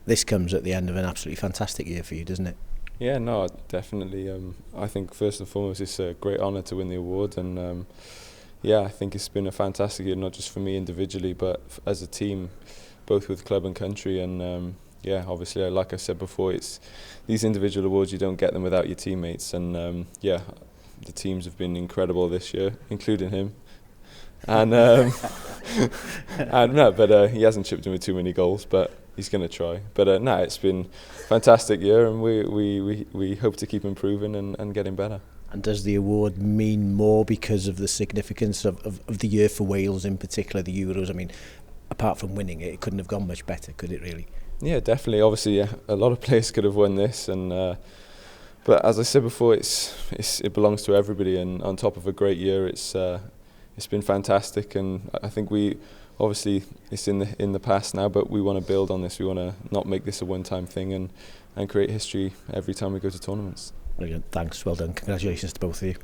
this comes at the end of an absolutely fantastic year for you, doesn't it? Yeah, no, definitely. I think first and foremost it's a great honour to win the award, and yeah, I think it's been a fantastic year, not just for me individually, but as a team, both with club and country. And yeah, obviously, like I said before, it's these individual awards, you don't get them without your teammates. And yeah, the teams have been incredible this year, including him. And and no, but he hasn't chipped in with too many goals, but he's going to try. But no, it's been a fantastic year, and we hope to keep improving and getting better. And does the award mean more because of the significance of the year for Wales, in particular the Euros? I mean, apart from winning it, it couldn't have gone much better, could it really? Yeah, definitely. Obviously, yeah, a lot of players could have won this, and but as I said before, it belongs to everybody. And on top of a great year, it's been fantastic. And I think we obviously it's in the past now, but we want to build on this. We want to not make this a one-time thing and create history every time we go to tournaments. Brilliant. Thanks. Well done. Congratulations to both of you.